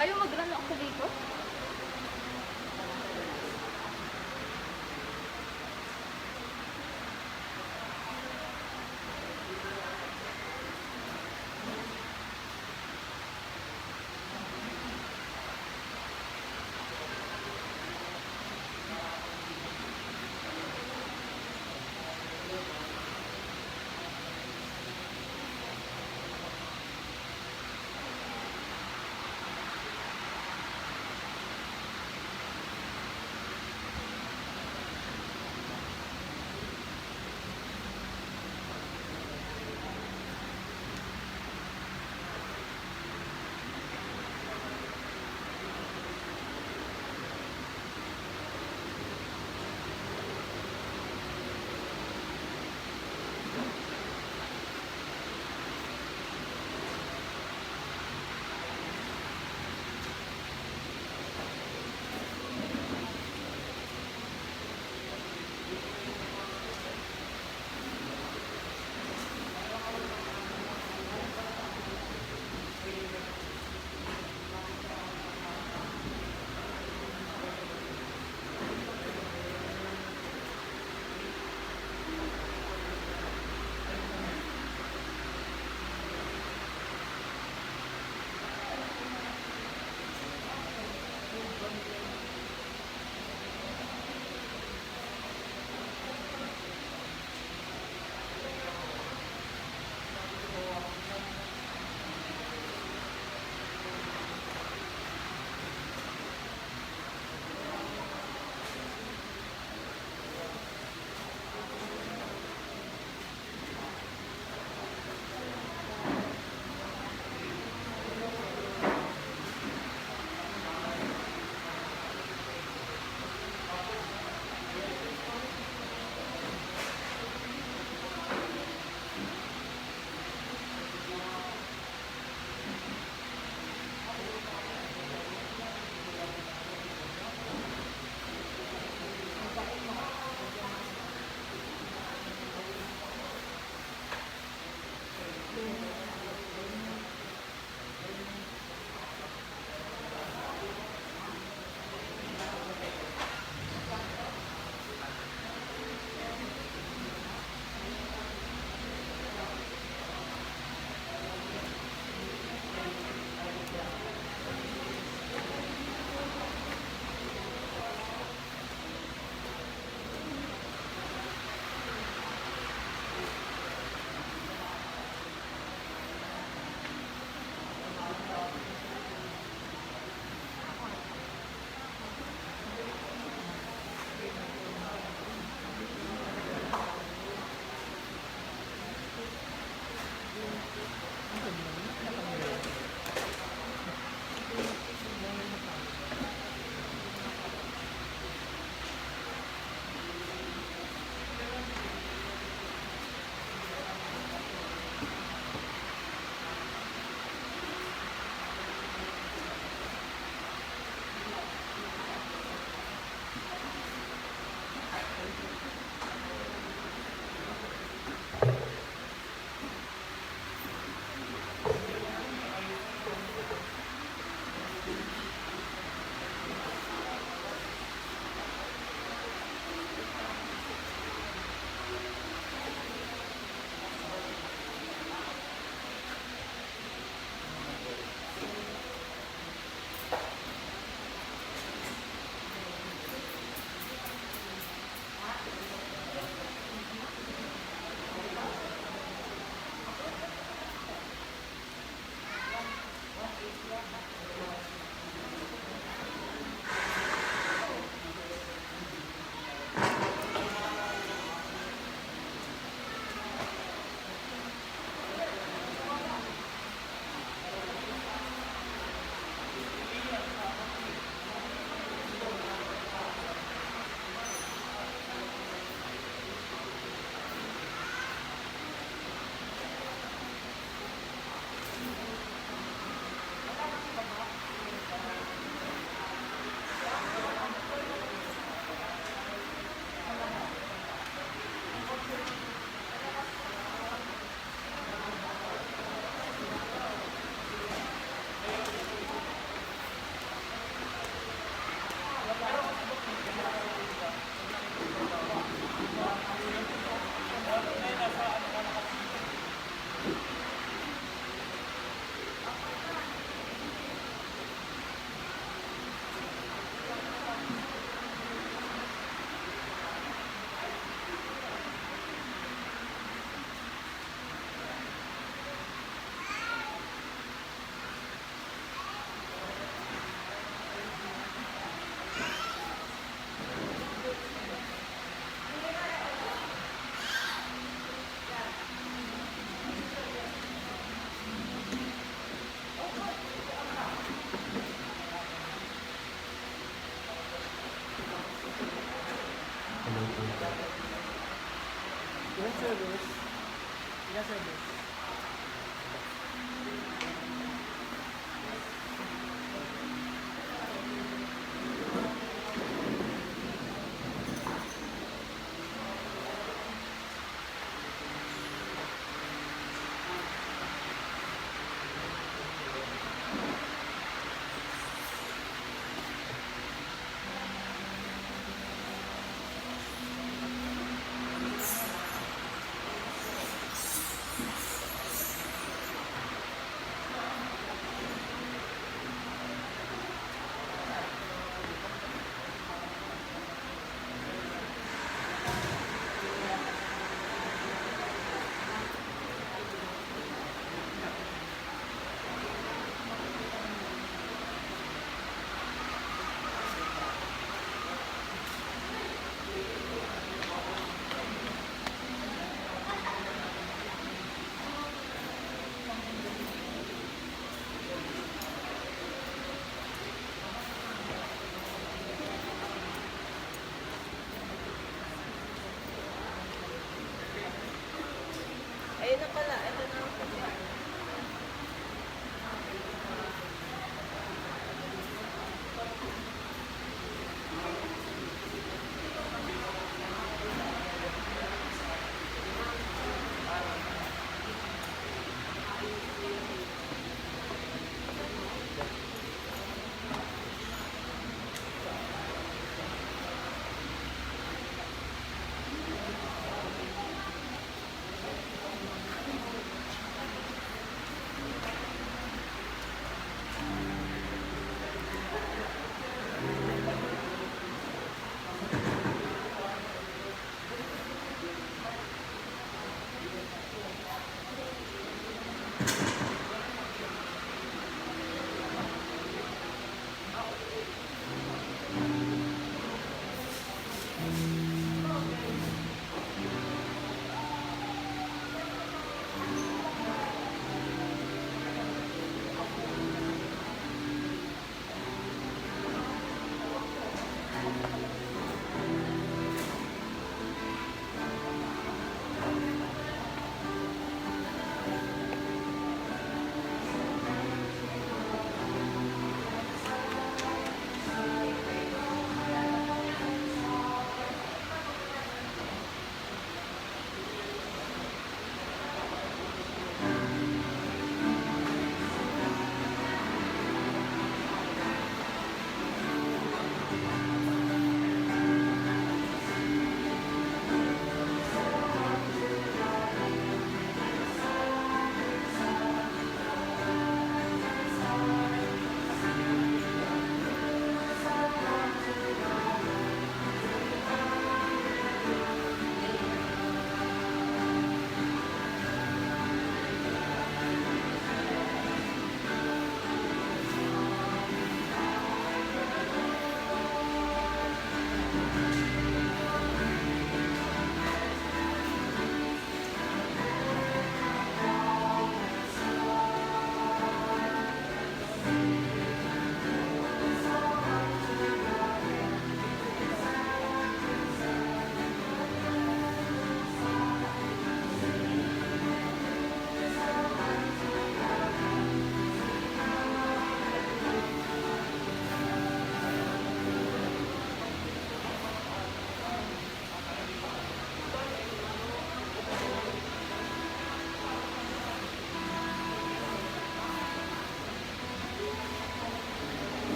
Ayaw mag-run ako dito?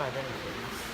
Father, in the name of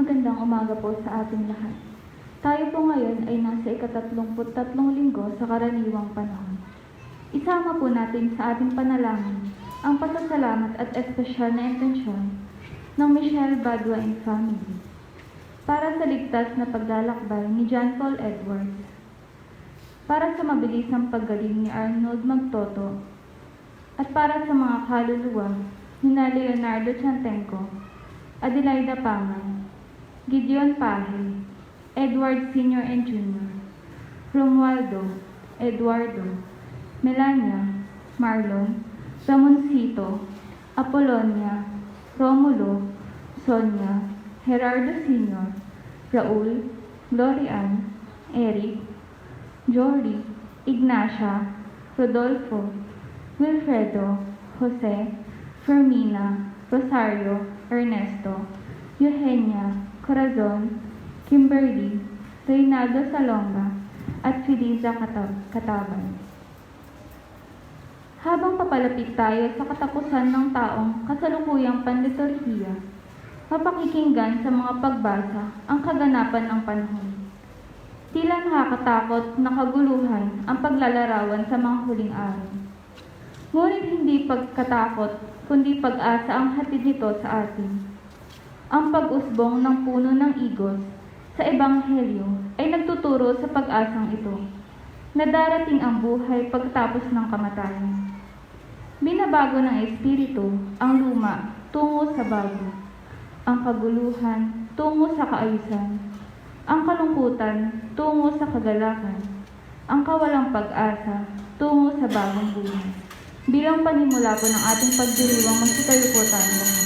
Magandang umaga po sa ating lahat. Tayo po ngayon ay nasa ika-33 linggo sa karaniwang panahon. Isama po natin sa ating panalangin ang pasasalamat at espesyal na intensyon ng Michelle Badwa and Family para sa ligtas na paglalakbay ni John Paul Edwards, para sa mabilisang paggaling ni Arnold Magtoto, at para sa mga kaluluwa ni Leonardo Chantenco, Adelaida Pangan, Gideon Pahe, Edward Sr. and Jr., Romualdo, Eduardo, Melania, Marlon, Ramoncito, Apolonia, Romulo, Sonia, Gerardo Sr., Raul, Glorian, Eric, Jory, Ignacia, Rodolfo, Wilfredo, Jose, Fermina, Rosario, Ernesto, Eugenia, Corazon, Kimberly, Reynaldo Salonga, at Feliza Katabay. Habang papalapit tayo sa katapusan ng taong kasalukuyang panliturhiya, mapakikinggan sa mga pagbasa ang kaganapan ng panahon. Tila nakakatakot na kaguluhan ang paglalarawan sa mga huling araw. Ngunit hindi pagkatakot, kundi pag-asa ang hatid nito sa atin. Ang pag-usbong ng puno ng igos sa Ebanghelyo ay nagtuturo sa pag-asang ito, na darating ang buhay pagkatapos ng kamatayan. Binabago ng Espiritu ang luma tungo sa bago, ang kaguluhan tungo sa kaayusan, ang kalungkutan tungo sa kagalakan, ang kawalang pag-asa tungo sa bagong buhay. Bilang panimula po ng ating pagdiriwang, magsitayo po tayong lahat.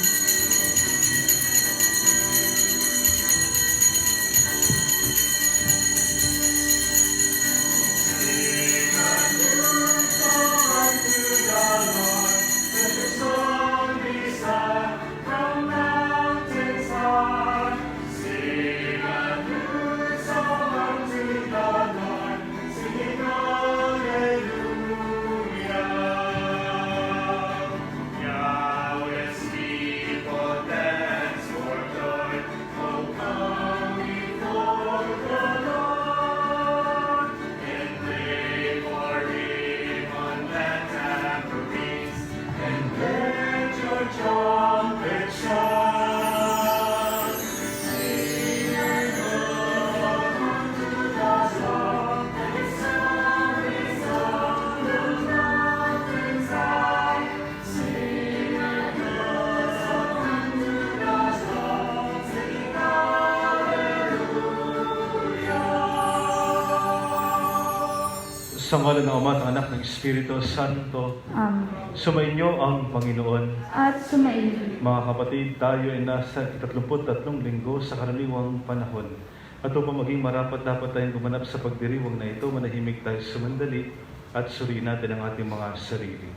Sa ngalan ng Ama at Anak ng Espiritu Santo, Amen. sumainyo ang Panginoon. At sumainyo. Mga kapatid, tayo ay nasa 33 linggo sa karaniwang panahon. At upang maging marapat, dapat tayong gumanap sa pagdiriwang na ito, manahimik tayo sumandali at suriin natin ang ating mga sarili.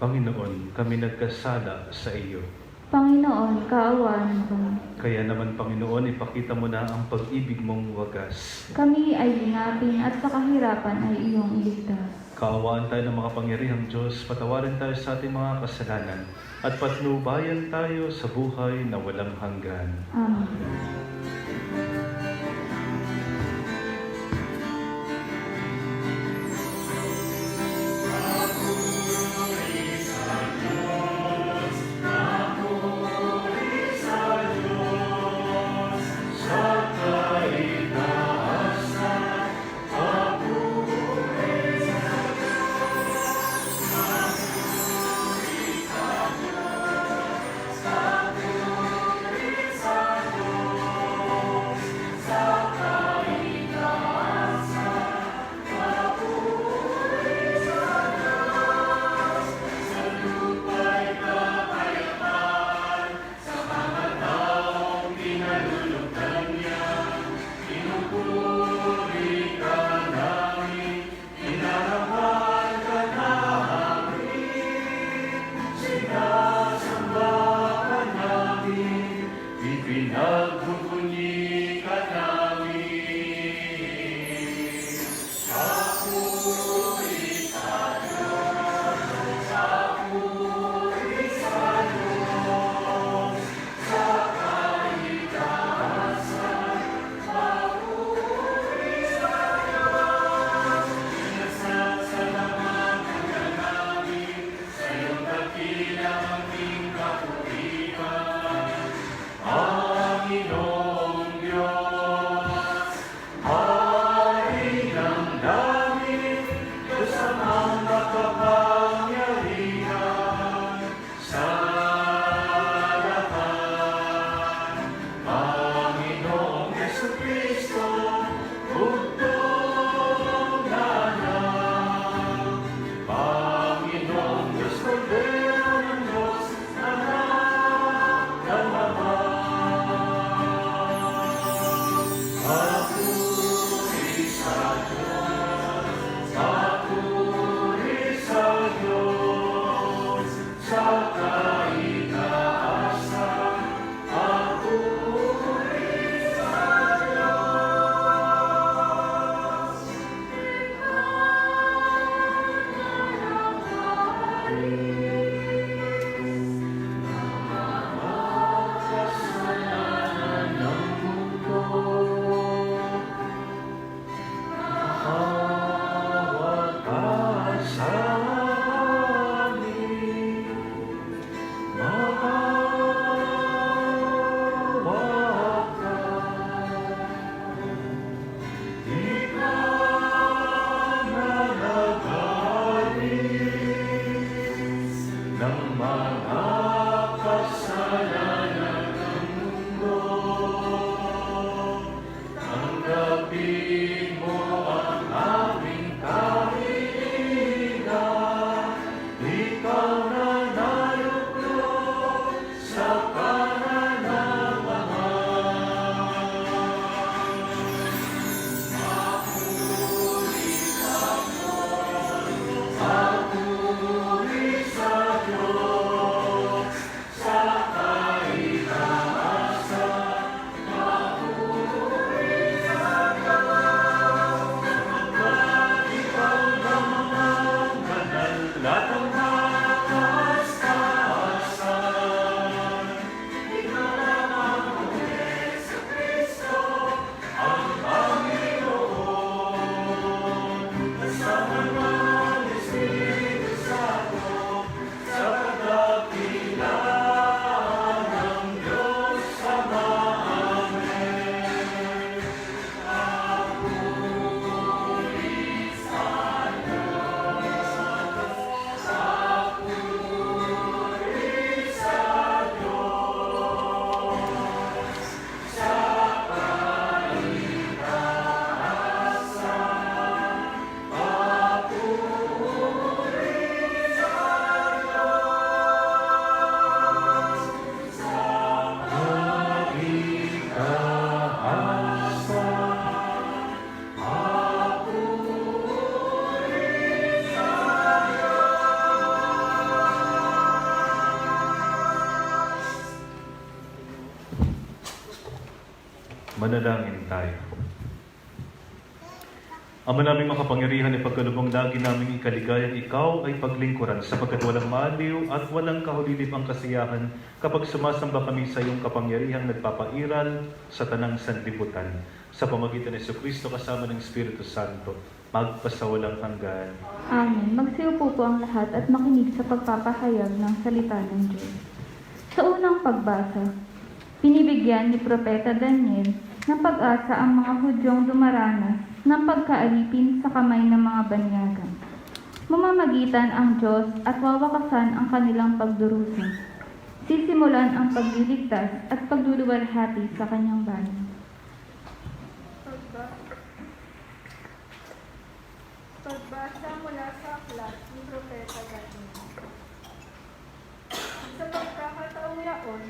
Panginoon, kami nagkasala sa iyo. Panginoon, kaawaan mo kami. Kaya naman, Panginoon, ipakita mo na ang pag-ibig mong wagas. Kami ay linapin at sa kahirapan ay iyong iligtas. Kaawaan tayo ng mga pangyarihang Diyos, patawarin tayo sa ating mga kasalanan, at patnubayan tayo sa buhay na walang hanggan. Amen. Manalangin tayo. Ama naming makapangyarihan, ipagkalubong lagi naming ikaligayang ikaw ay paglingkuran sapagkat walang maaliw at walang kahulilip ang kasiyahan kapag sumasamba kami sa iyong kapangyarihang nagpapairal sa tanang sanlibutan. Sa pamagitan ni Jesucristo kasama ng Espiritu Santo, magpasawalang hanggan. Amen. Magsiupo po ang lahat at makinig sa pagpapahayag ng salita ng Diyos. Sa unang pagbasa, pinibigyan ni Propeta Daniel ng pag-asa ang mga Hudyong dumaranas ng pagkaalipin sa kamay ng mga banyagan. Mamamagitan ang Diyos at wawakasan ang kanilang pagdurusa. Sisimulan ang pagliligtas at pagluluwalhati sa kanyang bayan. Pagbasa mula sa aklat ni Propeta Daniel. Sa pagkakataong yaon,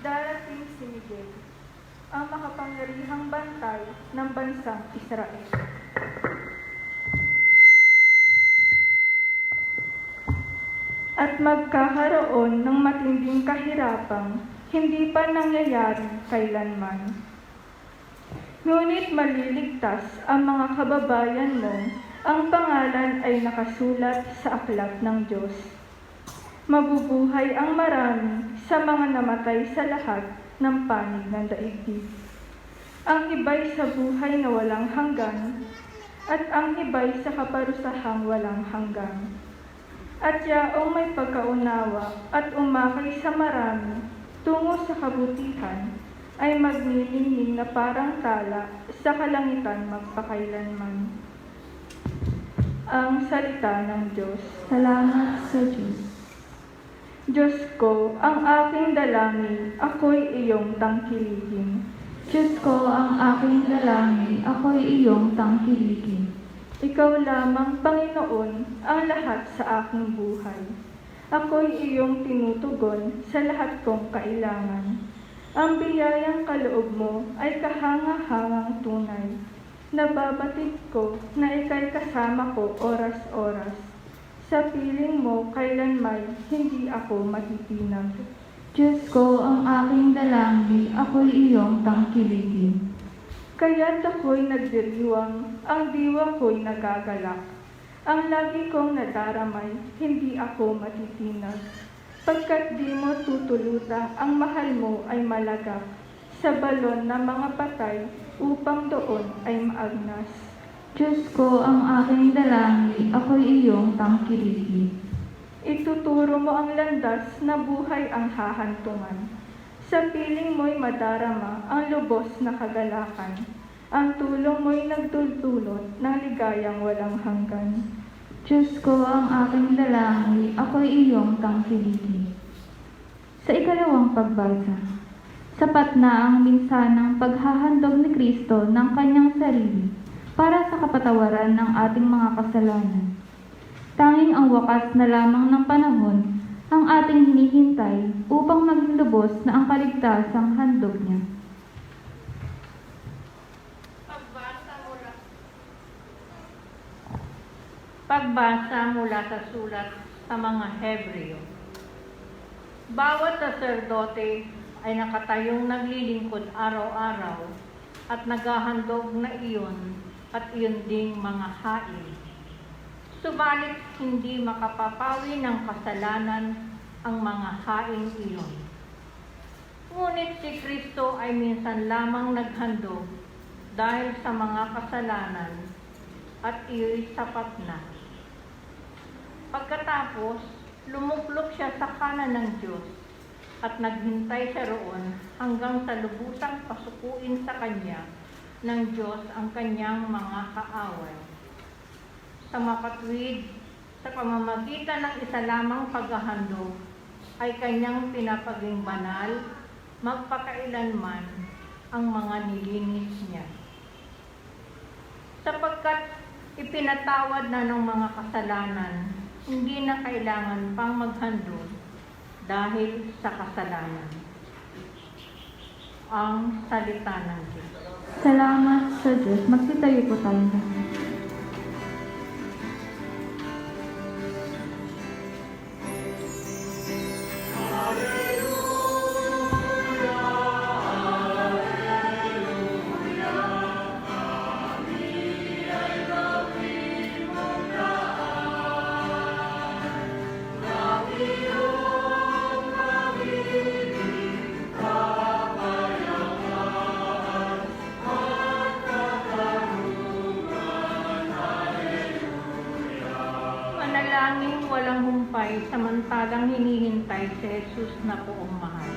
darating si Miguel, ang makapangyarihang bantay ng bansang Israel. At magkakaroon ng matinding kahirapang hindi pa nangyayari kailanman. Ngunit maliligtas ang mga kababayan mo, ang pangalan ay nakasulat sa aklat ng Diyos. Mabubuhay ang marami sa mga namatay sa lahat ng panig ng daigdig. Ang iba'y sa buhay na walang hanggan, at ang iba'y sa kaparusahang walang hanggan. At yaong may pagkaunawa at umakay sa marami tungo sa kabutihan, ay magnilingning na parang tala sa kalangitan magpakailanman. Ang salita ng Diyos. Salamat sa Diyos. Diyos ko, ang aking dalangin, ako'y iyong tangkilikin. Diyos ko, ang aking dalangin, ako'y iyong tangkilikin. Ikaw lamang, Panginoon, ang lahat sa aking buhay. Ako'y iyong tinutugon sa lahat kong kailangan. Ang biyayang kaloob mo ay kahanga-hangang tunay. Nababatid ko na ika'y kasama ko oras-oras. Sa piling mo kailanman hindi ako matitinag. Diyos ko, ang aking dalangin, ako'y iyong tangkilikin. Kaya't ako'y nagdiriwang, ang diwa ko'y nagagalak. Ang lagi kong nadaramay, hindi ako matitinag. Pagkat di mo tutuluta, ang mahal mo ay malagak. Sa balon ng mga patay, upang doon ay maagnas. Diyos ko, ang aking dalangin, ako'y iyong tangkilikin. Ituturo mo ang landas na buhay ang hahantungan. Sa piling mo'y madarama ang lubos na kagalakan. Ang tulong mo'y nagdudulot ng ligayang walang hanggan. Diyos ko, ang aking dalangin, ako'y iyong tangkilikin. Sa ikalawang pagbasa, sapat na ang minsanang paghahandog ni Kristo ng kanyang sarili para sa kapatawaran ng ating mga kasalanan. Tanging ang wakas na lamang ng panahon ang ating hinihintay upang maging lubos na ang kaligtasang handog niya. Pagbasa mula sa sulat sa mga Hebreo. Bawat saserdote ay nakatayong naglilingkod araw-araw at naghahandog na iyon at iyon ding mga hain. Subalit hindi makapapawi ng kasalanan ang mga hain iyon. Ngunit si Kristo ay minsan lamang naghandog dahil sa mga kasalanan at iyo'y sapat na. Pagkatapos, lumuklok siya sa kanan ng Diyos at naghintay siya roon hanggang sa lubusang pasukuin sa kanya ng Diyos ang kanyang mga kaaway. Sa makatwid, sa pamamagitan ng isa lamang paghahandog, ay kanyang pinapaging banal, magpakailanman ang mga nilinis niya. Sapagkat ipinatawad na ng mga kasalanan, hindi na kailangan pang maghandog dahil sa kasalanan. Ang salita ng Diyos. Salamat sa Diyos. Magsitayo po tayo. Manalangin walang humpay samantalang hinihintay si Jesus na poong mahal.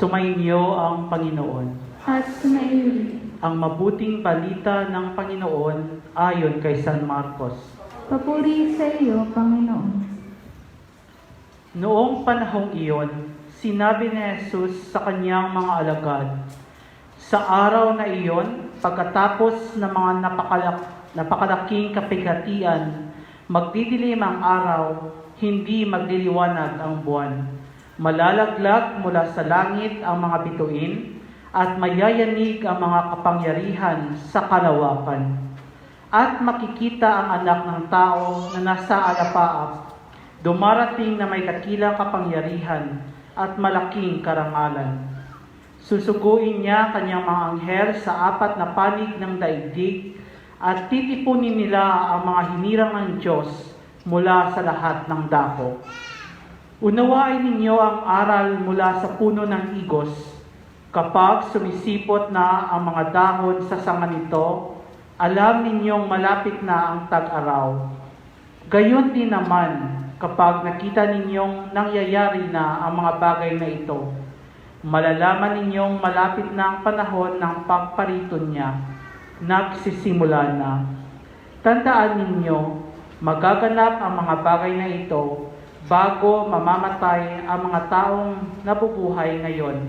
Sumainyo ang Panginoon. At sumaili. Ang mabuting balita ng Panginoon ayon kay San Marcos. Papuri sa iyo, Panginoon. Noong panahong iyon, sinabi ni Jesus sa kanyang mga alagad, sa araw na iyon, pagkatapos ng mga napakalaking kapighatian, magdidilim ang araw, hindi magliliwanag ang buwan. Malalaglag mula sa langit ang mga bituin at mayayanig ang mga kapangyarihan sa kalawakan. At makikita ang anak ng tao na nasa alapaap, dumarating na may dakilang kapangyarihan at malaking karangalan. Susuguin niya kanyang mga anghel sa apat na panig ng daigdig at titipunin nila ang mga hinirang ng Diyos mula sa lahat ng dako. Unawain ninyo ang aral mula sa puno ng igos. Kapag sumisipot na ang mga dahon sa sanga nito, alam ninyong malapit na ang tag-araw. Gayon din naman, Kapag nakita ninyong nangyayari na ang mga bagay na ito, malalaman ninyong malapit na ang panahon ng pagpariton niya. Nagsisimula na. Tandaan ninyo, magaganap ang mga bagay na ito bago mamamatay ang mga taong nabubuhay ngayon.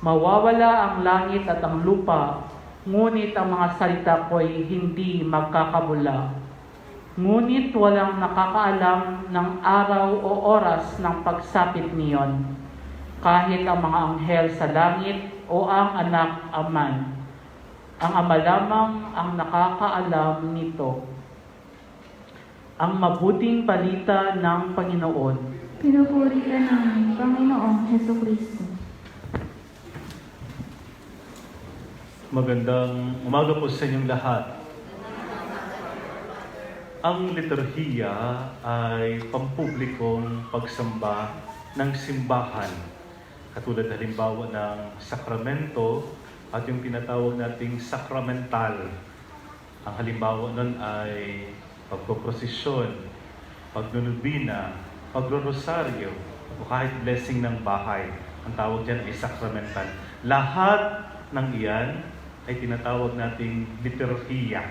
Mawawala ang langit at ang lupa, ngunit ang mga salita ko'y hindi magkakabula. Ngunit walang nakakaalam ng araw o oras ng pagsapit niyon, kahit ang mga anghel sa langit o ang anak aman. Ang Ama lamang ang nakakaalam nito. Ang mabuting balita ng Panginoon. Pinupuri ka namin, Panginoong Hesukristo. Magandang umaga po sa inyong lahat. Ang liturhiya ay pampublikong pagsamba ng simbahan. Katulad halimbawa ng sakramento at yung tinatawag nating sakramental. Ang halimbawa nun ay pagpoprosesyon, pagnunubina, pagrorosaryo, o kahit blessing ng bahay. Ang tawag dyan ay sakramental. Lahat ng iyan ay tinatawag nating liturhiya.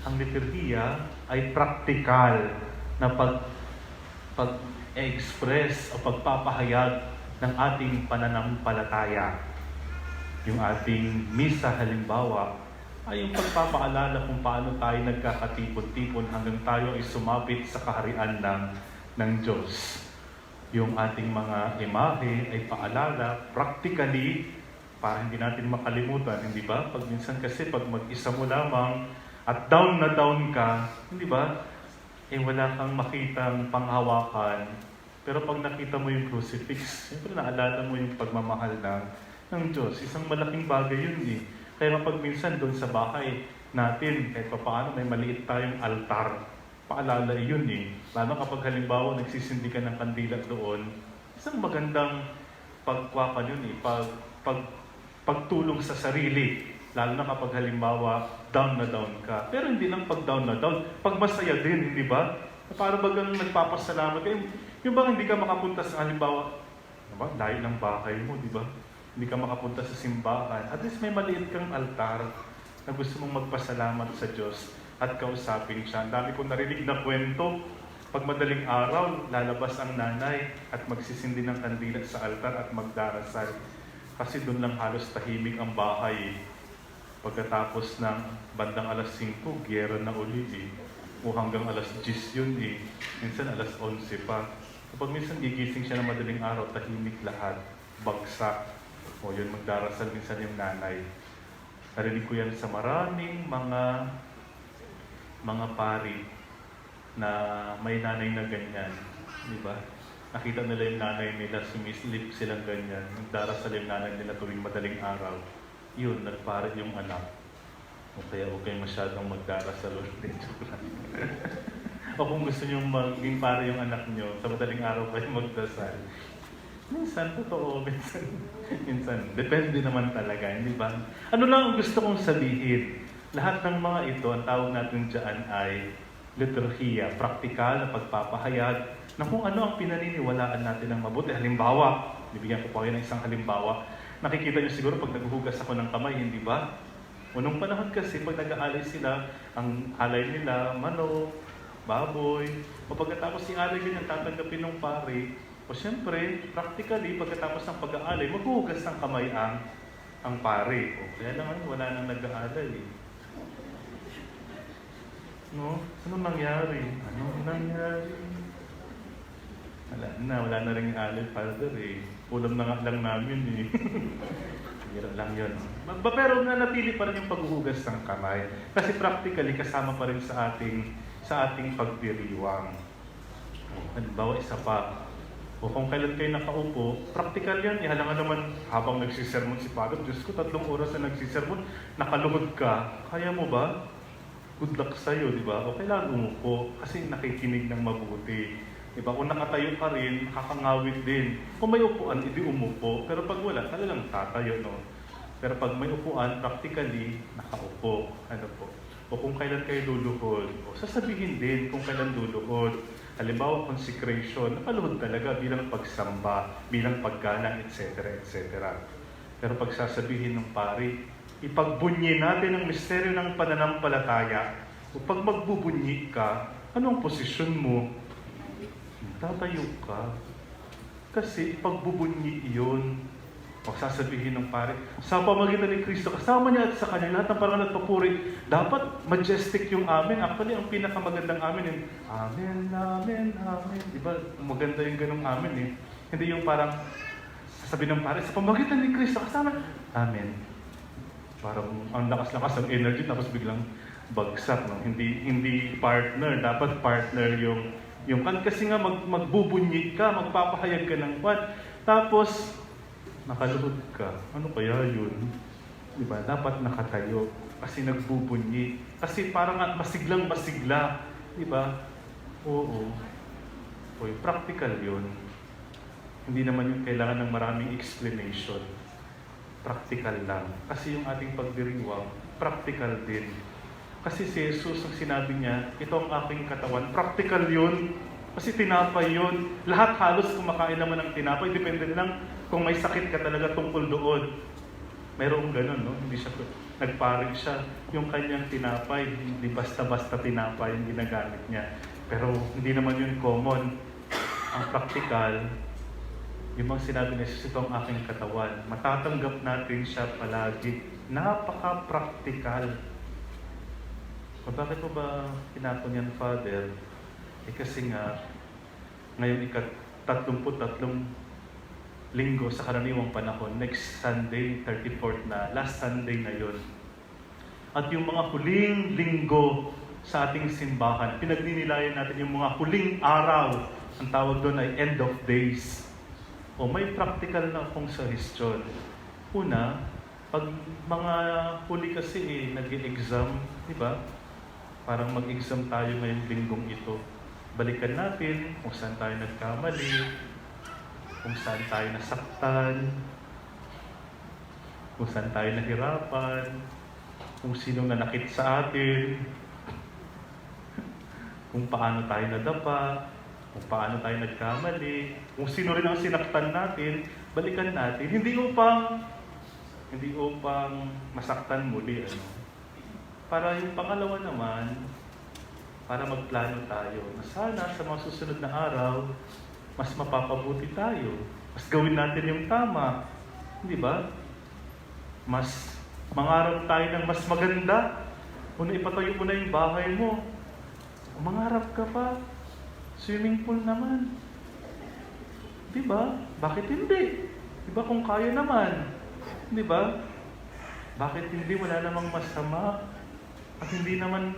Ang liturhiya ay praktikal na pag-express o pagpapahayag ng ating pananampalataya. Yung ating misa halimbawa ay yung pagpapaalala kung paano tayo nagkakatipon-tipon hanggang tayo ay sumapit sa kaharian ng Diyos. Yung ating mga imahe ay paalala, practically, para hindi natin makalimutan, hindi ba? Pag minsan kasi pag mag-isa mo lamang at down na down ka, hindi ba? Wala kang makitang panghawakan. Pero pag nakita mo yung crucifix, siyempre naalala mo yung pagmamahal ng Diyos. Isang malaking bagay yun eh. Kaya pag minsan doon sa bahay natin, kahit paano may maliit tayong altar, paalala yun eh. Lalo kapag halimbawa nagsisindi ka ng kandila doon, isang magandang pagkwakan yun eh. Pagtulong sa sarili. Lalo na kapag halimbawa down na down ka. Pero hindi lang pag down na down, pag masaya din, hindi ba? Para bagang nagpapasalamat kayo. Yung bang hindi ka makapunta sa halimbawa, diba? Layo ng bahay mo, di ba? Hindi ka makapunta sa simbahan. At least may maliit kang altar na gusto mong magpasalamat sa Diyos at kausapin siya. Ang dami kong narinig na kwento. Pag madaling araw, lalabas ang nanay at magsisindi ng kandila sa altar at magdarasal. Kasi doon lang halos tahimik ang bahay. Pagkatapos ng bandang alas 5, giyera na uli eh. O hanggang alas 10 yun eh. Minsan alas 11 pa. Kapag minsan gigising siya ng madaling araw, tahimik lahat. Bagsak. O yun, magdarasal minsan yung nanay. Narinig ko yan sa maraming mga pari na may nanay na ganyan. Di ba? Nakita nila yung nanay nila, sumislip silang ganyan. Nagdarasal yung nanay nila tuwing madaling araw. Yun, nagpare yung anak. O kaya huwag kayo masyadong magdarasal ulit. O kung gusto nyo maging pare yung anak nyo, sa madaling araw kayo magdasal. Minsan, totoo. Minsan. Depende naman talaga, hindi ba? Ano lang ang gusto kong sabihin? Lahat ng mga ito, ang tawag natin dyan ay liturhiya, praktikal na pagpapahayag na kung ano ang pinaniniwalaan natin ng mabuti. Halimbawa, bibigyan ko pa kayo ng isang halimbawa. Nakikita niyo siguro pag naghuhugas ako ng kamay, hindi ba? Unong panahon kasi, pag nag-aalay sila, ang alay nila, manok, baboy, o pagkatapos i-alay ganyan, tatanggapin ng pare. O siyempre, practically, pagkatapos ng pag-aalay, maghuhugas ng kamay ang pare. O kaya naman, wala nang nag-aalay eh. No? Ano nangyari? Wala na rin alay, father eh. Ulam na nga lang namin eh. Hirap lang yun. Pero nanatili pa rin yung paghuhugas ng kamay. Kasi practically, kasama pa rin sa ating pagdiriwang. Halimbawa, isa pa. O kung kailan kayo nakaupo, practical yan. Halangan naman, habang nagsisermon si Father, Diyos ko, 3 oras na nagsisermon, nakaluhod ka. Kaya mo ba? Good luck sa'yo, di ba? O kailangan umupo kasi nakikinig ng mabuti. Diba? Kung nakatayo ka rin, nakakangawit din. Kung may upuan, hindi umupo. Pero pag wala, talagang tatayo, no? Pero pag may upuan, practically, nakaupo. Ano po? O kung kailan kayo luluhod, o sasabihin din kung kailan luluhod. Halimbawa, consecration, nakaluhod talaga bilang pagsamba, bilang paggalang, etc. etc. Pero pag sasabihin ng pari, ipagbunyi natin ang misteryo ng pananampalataya. O pag magbubunyi ka, anong posisyon mo? Tatayo ka. Kasi ipagbubunyi iyon. O sasabihin ng pare, sa pamagitan ni Kristo, kasama niya at sa kanya, lahat ng parangal at papuri, dapat majestic yung amen. Actually, ang pinakamagandang amen yung amen, amen, amen. Diba? Maganda yung ganong amen eh. Hindi yung parang, sasabihin ng pare, sa pamagitan ni Kristo, kasama, amen. Parang ang lakas-lakas ng energy, tapos biglang bagsak. No? Hindi partner, dapat partner yung kan. Kasi nga magbubunyi ka, magpapahayag ka ng kwan. Tapos, nakaluhod ka. Ano kaya yun? Diba? Dapat nakatayo. Kasi nagbubunyi. Kasi parang masiglang masigla. Diba? Oo. Oy, practical yun. Hindi naman yung kailangan ng maraming explanation. Practical lang. Kasi yung ating pagdiriwang, practical din. Kasi si Jesus, ang sinabi niya, ito ang aking katawan. Practical yun. Kasi tinapay yun. Lahat halos kumakain naman ng tinapay. Depende lang kung may sakit ka talaga tungkol doon. Mayroong ganun, no? Hindi siya, nagparig siya. Yung kanyang tinapay, hindi basta-basta tinapay yung ginagamit niya. Pero hindi naman yun common. Ang practical, yung mga sinabi ni Jesus, ito ang aking katawan. Matatanggap natin siya palagi. Napaka-practical. O bakit mo ba tinapon yan, Father? Kasi nga, ngayon ika-33 linggo sa karaniwang panahon, next Sunday, 34th na, last Sunday na yon. At yung mga huling linggo sa ating simbahan, pinagninilayan natin yung mga huling araw. Ang tawag doon ay end of days. O may practical na akong suggestion. Una, pag mga huli kasi nag-exam, di ba? Parang mag-exam tayo ngayong linggong ito. Balikan natin kung saan tayo nagkamali, kung saan tayo nasaktan, kung saan tayo nahirapan, kung sinong nanakit sa atin, kung paano tayo nadapa, kung paano tayo nagkamali, kung sino rin ang sinaktan natin, balikan natin. Hindi upang masaktan muli. Para yung pangalawa naman, para magplano tayo na sana sa mga susunod na araw, mas mapapabuti tayo. Mas gawin natin yung tama. Hindi ba? Mas mangarap tayo ng mas maganda. Una ipatayo mo na yung bahay mo. Mangarap ka pa. Swimming pool naman. Di ba? Bakit hindi? Di ba kung kaya naman? Di ba? Bakit hindi? Wala namang masama. At hindi naman,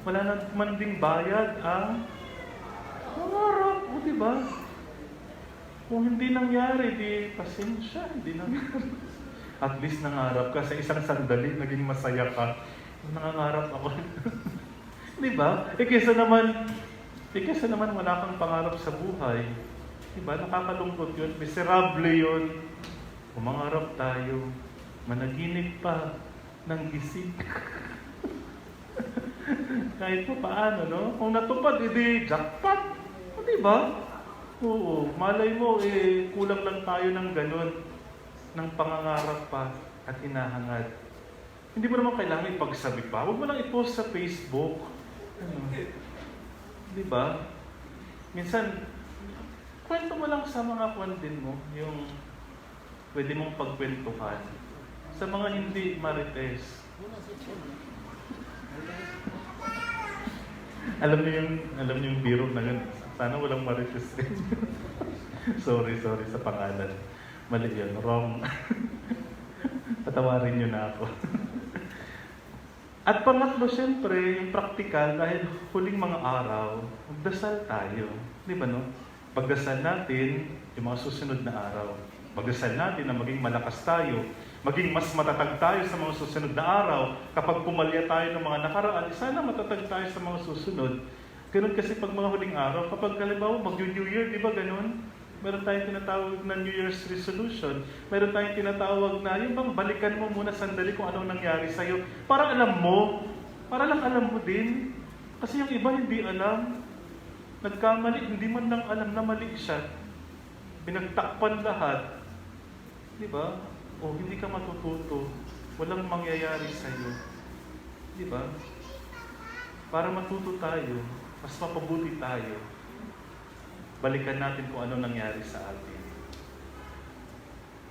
wala naman ding bayad ang mangarap. O di ba? Kung hindi nangyari, di pasensya. Hindi nangyari. At least nangarap ka sa isang sandali, naging masaya ka. Nangangarap ako. Di ba? Kesa naman wala kang pangarap sa buhay. Diba? Nakakalungkot yun. Miserable yun. Umangarap tayo. Managinip pa ng gising. Kahit pa paano, no? Kung natupad, edi jackpot. O diba? Oo. Malay mo, kulang lang tayo ng ganun. Ng pangangarap pa at hinahangad. Hindi mo naman kailangan ipagsabi pa. Huwag mo lang i-post sa Facebook. Di ba? Minsan, kwento mo lang sa mga kwandin mo, yung pwede mong pagkwentuhan. Sa mga hindi marites. Alam niyo yung biro na yun. Sana walang marites rin. sorry sa pangalan. Mali yun, wrong. Patawarin niyo na ako. At pangatlo, siyempre, yung practical, dahil huling mga araw, magdasal tayo. Di ba, no? Pagdasal natin, yung mga susunod na araw. Pagdasal natin na maging malakas tayo, maging mas matatag tayo sa mga susunod na araw. Kapag pumalya tayo ng mga nakaraan, sana matatag tayo sa mga susunod. Ganun kasi pag mga huling araw, kapag halimbawa mag-New Year, di ba ganun? Meron tayong tinatawag na New Year's resolution. Meron tayong tinatawag na, yung bang balikan mo muna sandali kung anong nangyari sa'yo. Para alam mo. Para lang alam mo din. Kasi yung iba hindi alam. Nagkamali, hindi man lang alam na mali siya. Pinagtakpan lahat. Di ba? O hindi ka matututo, walang mangyayari sa'yo. Di ba? Para matuto tayo, mas mapabuti tayo, balikan natin kung ano nangyari sa atin.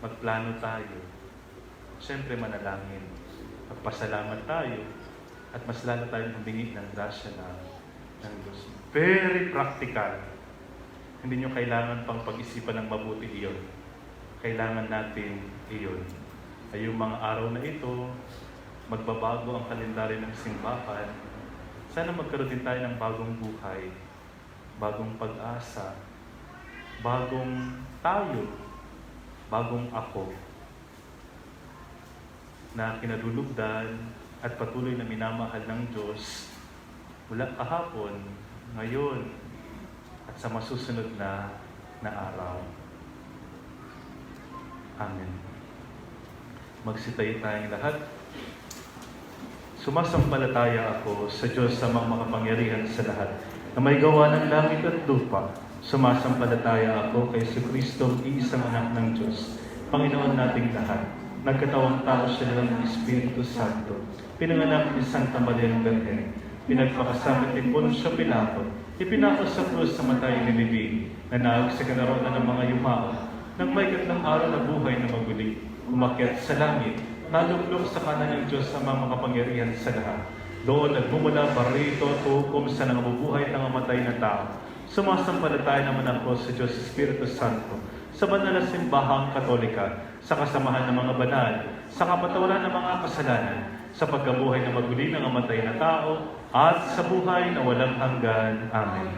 Magplano tayo. Siyempre manalangin. Magpasalamat tayo. At mas lalo tayong humingi ng grasya ng Diyos. Very practical. Hindi nyo kailangan pang pag-isipan ng mabuti iyon. Kailangan natin iyon. Ay yung mga araw na ito, magbabago ang kalendaryo ng simbahan. Sana magkaroon din tayo ng bagong buhay, bagong pag-asa, bagong tayo, bagong ako, na kinalulugdan at patuloy na minamahal ng Diyos mula kahapon, ngayon, at sa masusunod na araw. Amen. Magsitayo tayong lahat. Sumasampalataya ako sa Diyos sa mga makapangyarihan sa lahat, na may gawa ng langit at lupa. Sumasampalataya ako kay Jesucristo, iisang anak ng Diyos, Panginoon nating lahat. Nagkatawang tao siya ng Espiritu Santo. Pinanganak ni Santa Maria ng Birhen. Pinagpakasama ni Poncio Pilato. Ipinako sa krus sa matay ni Levi. Nanawag sa kanaroon ng mga yumao. Nang may katlang araw na buhay na maguli. Umakyat sa langit. Naluglok sa kanan ng Diyos sa mga makapangyarihan sa lahat. Doon nagmumula parito at hukom sa nangabubuhay ng amatay na tao. Sumasampalataya naman ako sa Diyos Espiritu Santo, sa banal na simbahang Katolika, sa kasamahan ng mga banal, sa kapatawaran ng mga kasalanan, sa pagkabuhay na maguli ng amatay na tao, at sa buhay na walang hanggan. Amen.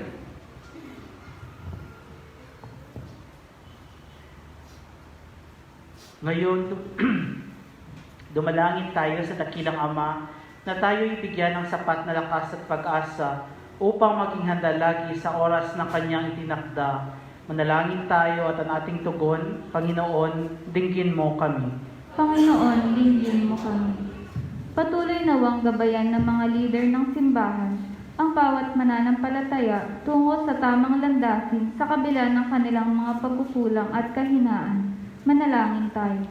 Ngayon, dumalangin tayo sa dakilang Ama na tayo ibigyan ng sapat na lakas at pag-asa upang maging handa lagi sa oras ng Kanyang itinakda. Manalangin tayo at ang ating tugon, Panginoon, dinggin mo kami. Panginoon, dinggin mo kami. Patuloy nawang gabayan ng mga lider ng simbahan ang bawat mananampalataya tungo sa tamang landasin sa kabila ng kanilang mga pagkukulang at kahinaan. Manalangin tayo.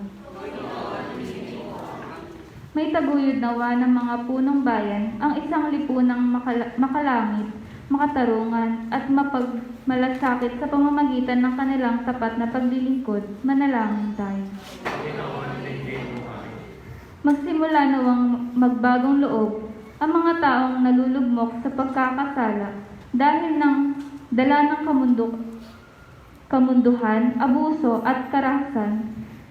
May taguyod nawa ng mga punong bayan ang isang lipunang makalangit, makatarungan at mapagmalasakit sa pamamagitan ng kanilang tapat na paglilingkod. Manalangin tayo. Magsimula nawang magbagong loob ang mga taong nalulugmok sa pagkakasala dahil ng dala ng kamunduhan, abuso at karahasan.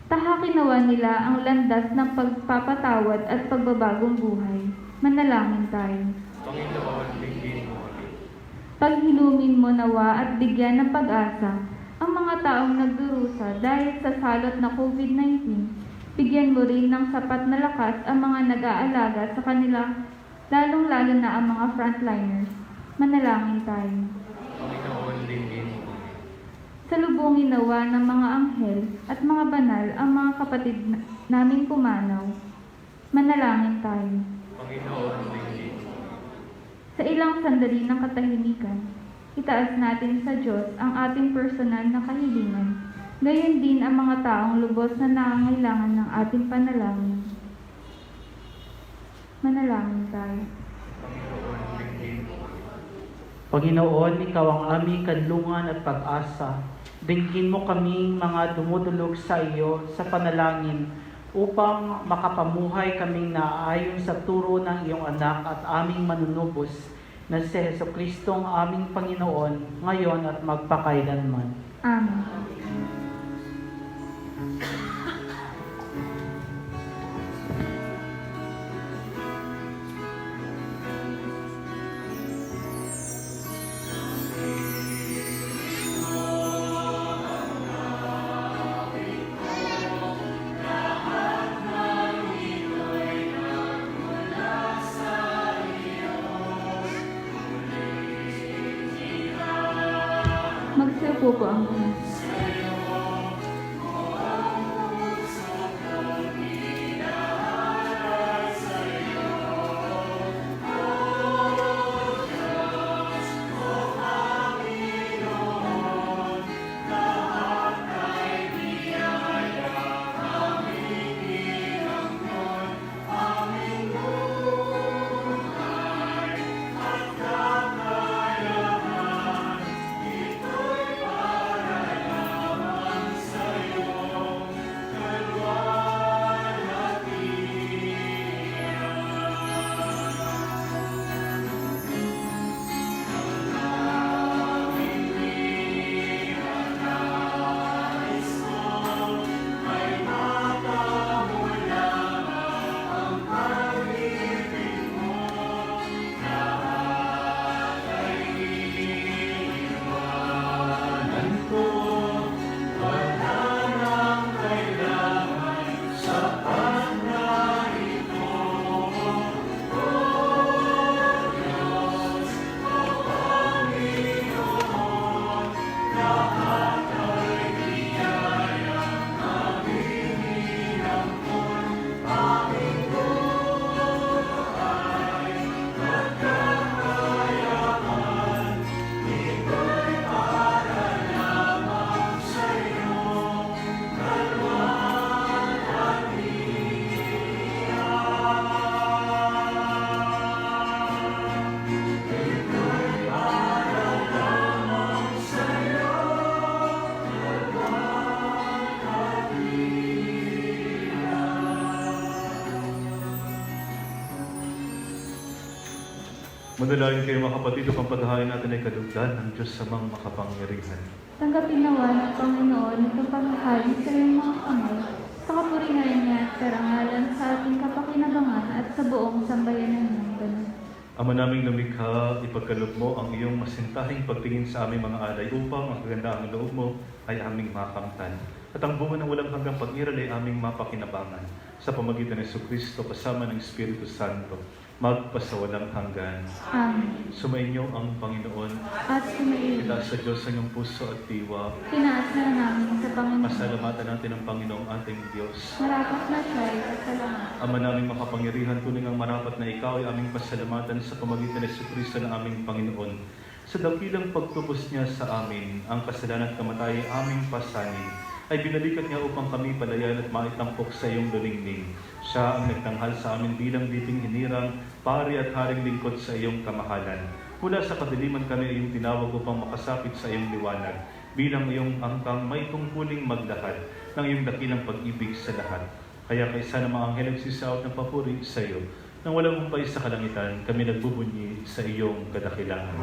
Tahakin nawa nila ang landas ng pagpapatawad at pagbabagong buhay. Manalangin tayo. Panginoon, dinggin mo kami. Paghilumin mo nawa at bigyan ng pag-asa ang mga taong nagdurusa dahil sa salot na COVID-19. Bigyan mo rin ng sapat na lakas ang mga nag-aalaga sa kanila, lalong-lalo na ang mga frontliners. Manalangin tayo. Panginoon, dinggin mo kami. Salubungin nawa ng mga anghel at mga banal ang mga kapatid naming pumanaw. Manalangin tayo. Panginoon, dinggin mo kami. Sa ilang sandali ng katahimikan, itaas natin sa Diyos ang ating personal na kahilingan, gayon din ang mga taong lubos na nangangailangan ng ating panalangin. Manalangin tayo. Panginoon, dinggin mo kami. Panginoon, Ikaw ang aming kanlungan at pag-asa. Dinggin mo kaming mga dumudulog sa iyo sa panalangin upang makapamuhay kaming naaayon sa turo ng iyong anak at aming manunubos na si Jesucristo ang aming Panginoon ngayon at magpakailanman. Amen. Magsiupo po ang lahat. Manalangin kayo mga kapatid upang paghahain natin ay kadugdan ng Diyos sa mga makapangyarihan. Tanggapin nawa ng Panginoon itong paghahain sa iyong mga kamay, sa kapurihan niya at karangalan sa ating kapakinabangan at sa buong sambayanan ng ganun. Ama naming lumikha, ipagkaloob mo ang iyong masintahing pagtingin sa aming mga alay upang ang kagandahang loob mo ay aming makamtan. At ang bunga ng walang hanggang pag-iral ay aming mapakinabangan sa pamagitan ng Jesucristo kasama ng Espiritu Santo, magpasawalang hanggan. Amen. Sumainyo ang Panginoon. At sumayin, Itaas sa Diyos ang iyong puso at diwa. tinaas na namin sa Panginoon. Pasalamatan natin ang Panginoong ating Diyos. Marapat na siya ay pasalamat. Ama naming makapangyarihan, tunay ang marapat na ikaw ay aming pasalamatan sa pamagitan ng Jesucristo ng aming Panginoon. Sa dakilang pagtubos niya sa amin, ang kasalanan at kamatayan ay aming pasanin, ay binalikat niya upang kami palayan at maitampok sa iyong lulingning. Siya ang nagtanghal sa amin bilang diping hinirang, pari at haring lingkod sa iyong kamahalan. Mula sa kadiliman kami ay iyong tinawag upang makasapit sa iyong liwanag, bilang iyong angkang may tungkuling maglahad ng iyong dakilang pag-ibig sa lahat. Kaya kaisa ng mga anghel nagsisaot ng papuri sa iyo, nang walang humpay sa kalangitan, kami nagbubunyi sa iyong kadakilaan.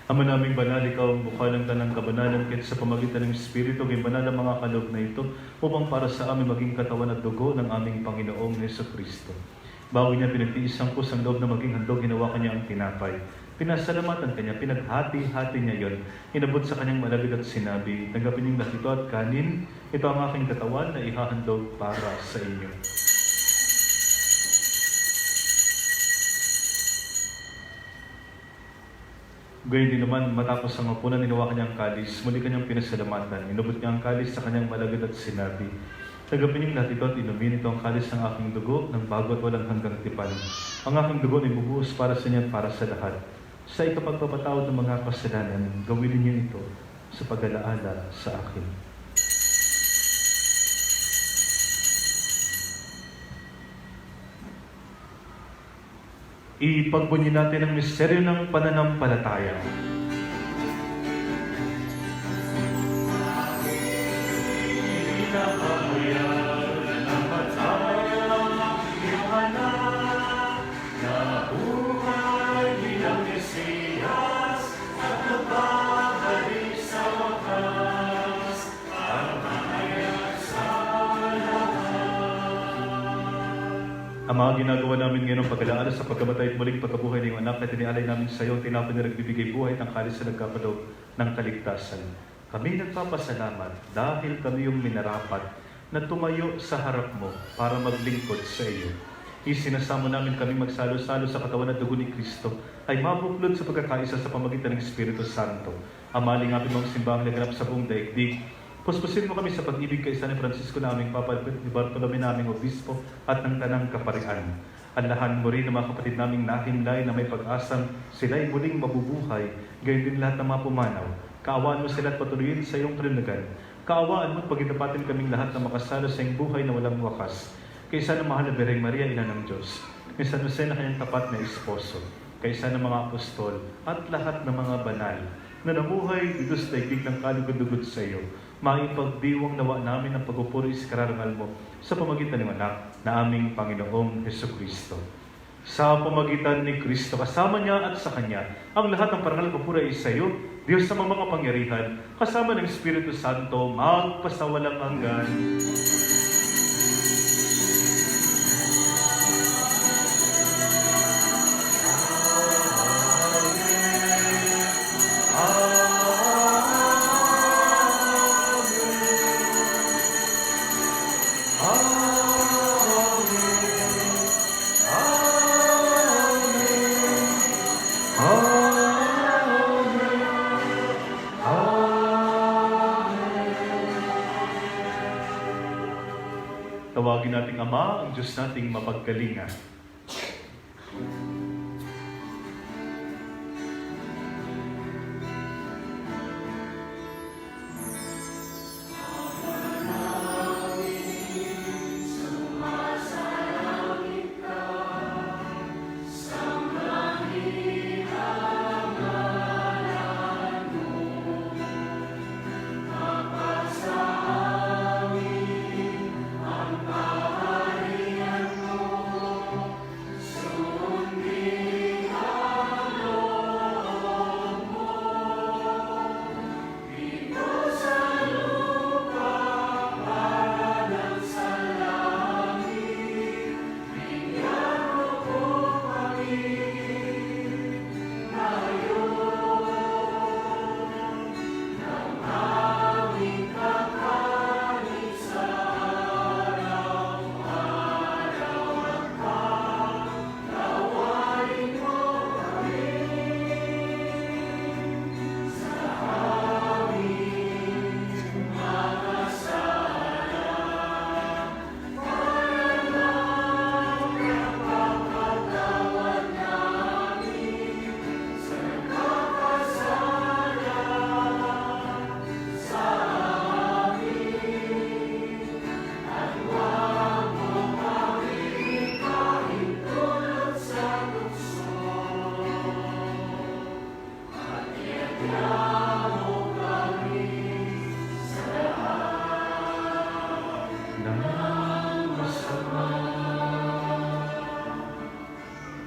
Ama naming banal, ikaw ang mukha ng tanang kabanalan, kahit sa pamagitan ng Espiritu, ang banal ang mga kaloob na ito, upang para sa amin maging katawan at dugo ng aming Panginoong Jesucristo. Bago niya pinagtiis ang kusang loob na maging handog, ginawa kanya ang tinapay. Pinasalamatan kanya, pinaghati-hati niya yon, inabot sa kanyang malagad at sinabi, tanggapin niyong lahat ito at kanin, ito ang aking katawan na ihahandog para sa inyo. Gayun din naman, matapos ang hapunan, ninawa kanyang kalis, muli kanyang pinasalamatan. Inubot niya ang kalis sa kanyang malagad at sinabi, tanggapin niyong lahat ito at inumin, ito ang kalis ng aking dugo, ng bago at walang hanggang tipan. Ang aking dugo ay bubuhos para sa inyo at para sa lahat. Sa ikapagpapatawad ng mga kasalanan, gawin niyo ito sa pag-alaala sa akin. Ipagbunyi natin ang misteryo ng pananampalataya. Ang mga ginagawa namin ngayon pag-alaala sa pagkamatay at muling pagkabuhay ng iyong anak na tinialay namin sa iyo, tinapon na nagbibigay buhay ng kalis na nagkapadog ng kaligtasan. Kami nagpapasalamat dahil kami yung minarapat na tumayo sa harap mo para maglingkod sa iyo. Isinasamo namin kami magsalo-salo sa katawan at dugo ni Kristo ay mabuklod sa pagkakaisa sa pamagitan ng Espiritu Santo. Amaling apin mong simbahang naganap sa buong daigdig. Puspusin mo kami sa pag-ibig kaisa ni Francisco na aming Papa, ni Bartolome na aming Obispo at ng Tanang Kaparian. Anlahan mo rin ang mga kapatid naming nahimlay na may pag-asang sila'y muling mabubuhay, gayon din lahat ng mga pumanaw. Kaawaan mo sila at patuloyin sa iyong kalunagan. Kaawaan mo at pagitapatin kaming lahat na makasalo sa iyong buhay na walang wakas. Kaysa ng mahal na Birheng Maria, Ina ng Diyos, ni San Jose na kanyang tapat na esposo, kaysa ng mga apostol at lahat ng mga banal na namuhay dito sa daigdig ng kalugod-dugod sa iyo, maipagdiwang nawa namin ang pagpupuri sa kararangal mo sa pamagitan ng anak na aming Panginoong Jesucristo. Sa pamagitan ni Kristo, kasama niya at sa Kanya, ang lahat ng parangal at papuri ay sa iyo, Diyos sa mga kapangyarihan, kasama ng Espiritu Santo, magpasawalang hanggan. Tawagin nating Ama, ang Diyos nating mapagkalinga.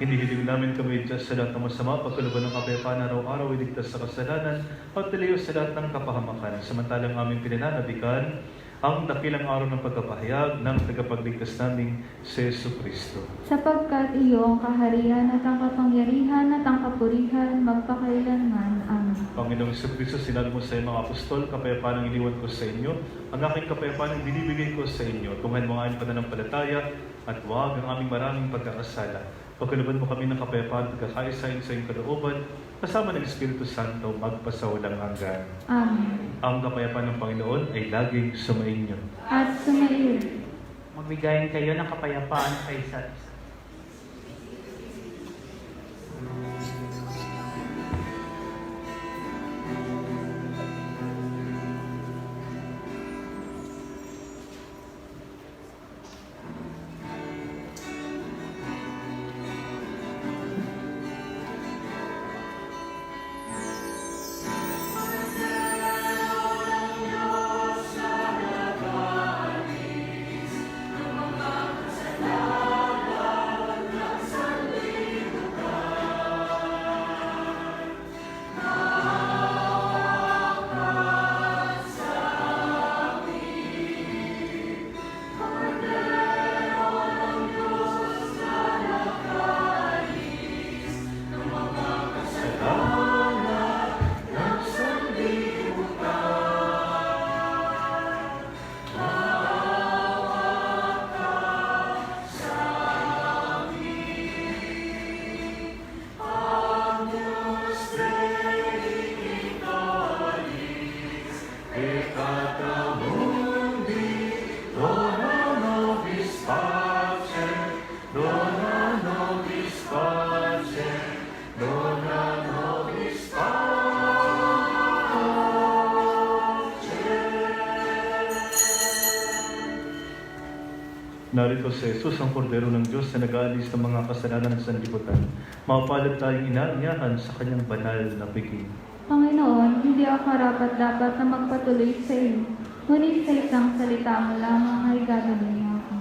Hinihiling namin kami Diyos sa lahat ng masama, pagkaluban ng kapayapaan araw-araw, iligtas sa kasalanan, at tiliyo sa lahat ng kapahamakan. Samantalang aming pinananabikan ang dakilang araw ng pagkapahayag ng tagapagligtas naming si Jesucristo. Sapagkat iyo ang kaharian at ang kapangyarihan at ang kapurihan magpakailanman. Amen. Panginoong Jesucristo, sinabi mo sa iyong mga apostol, kapayapaan ang iniwan ko sa inyo, ang aking kapayapaan ang binibigay ko sa inyo. Tunghayan mo ang aming pananampalataya at huwag ang aming maraming pagkakasala. Pagkaluban mo kami ng kapayapaan at pagkakaisahin sa iyong kalooban, kasama ng Espiritu Santo, magpasawalang hanggan. Amen. Ang kapayapaan ng Panginoon ay laging sumainyo. At sumaiyo. Magbigayin kayo ng kapayapaan sa isa't isa. Narito si Jesus, ang kordero ng Diyos na nag-aalis ng mga kasalanan ng sanlibutan. Mapalad tayong inaanyahan sa kanyang banal na piging. Panginoon, hindi ako karapat-dapat na magpatuloy sa iyo. Ngunit sa isang salita mo lamang ay gagawin mo ako.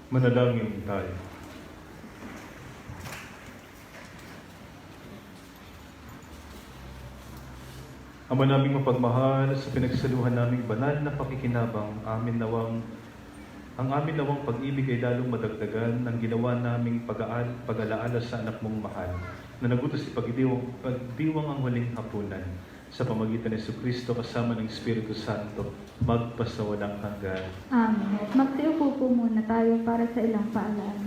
Manalangin tayo. Ama naming mapagmahal, sa pinagsaluhan naming banal na pakikinabang, ang amin nawang pag-ibig ay lalong madagdagan ng ginawa naming pag-alaala sa anak mong mahal, na nagutos si pagdiwang ang huling hapunan sa pamagitan ni Jesucristo kasama ng Espiritu Santo, magpasawalang hanggan. Amen. Magsiupo po muna tayo para sa ilang paalala.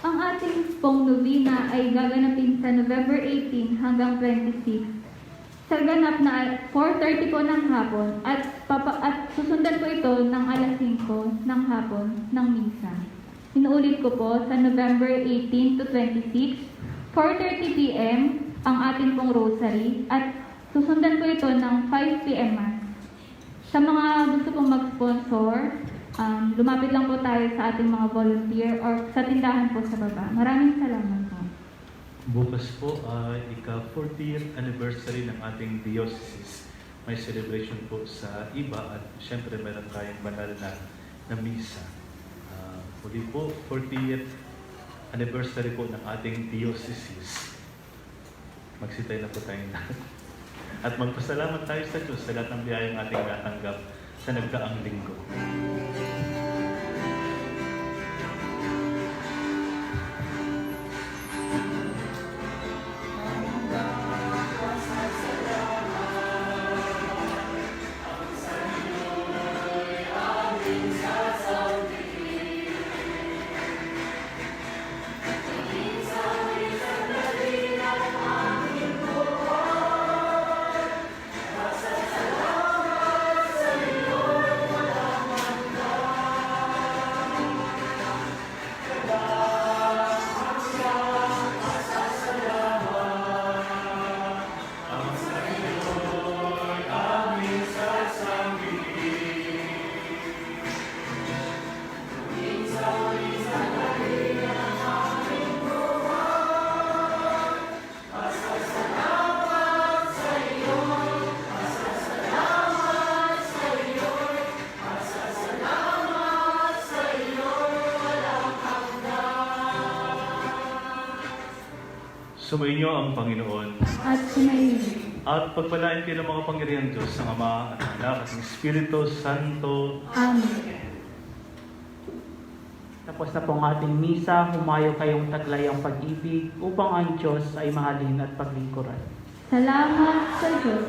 Ang ating pong novena ay gaganapin sa November 18 hanggang 26. Sa ganap na 4:30 po ng hapon at susundan po ito ng alas 5 ng hapon ng misa. Inuulit ko po sa November 18 to 26, 4:30 p.m. ang ating pong rosary at susundan po ito ng 5 p.m. Mass. Sa mga gusto pong mag-sponsor, lumapit lang po tayo sa ating mga volunteer or sa tindahan po sa baba. Maraming salamat po. Bukas po ay ika-40th anniversary ng ating diocese. May celebration po sa iba at syempre meron tayong banal na misa. Muli po, 40th anniversary po ng ating diocese. Magsitay na po tayong lahat. At magpasalamat tayo sa Diyos sa lahat ng biyayang ating natanggap sa nagdaang linggo. Sumainyo ang Panginoon. At sumayin. At pagpalain kayo ng mga pangyarihan Diyos ng Ama at ng Anak at ng Espiritu Santo. Amen. Tapos na po ang ating misa, humayo kayong taglay ang pag-ibig upang ang Diyos ay mahalin at paglingkuran. Salamat sa Diyos.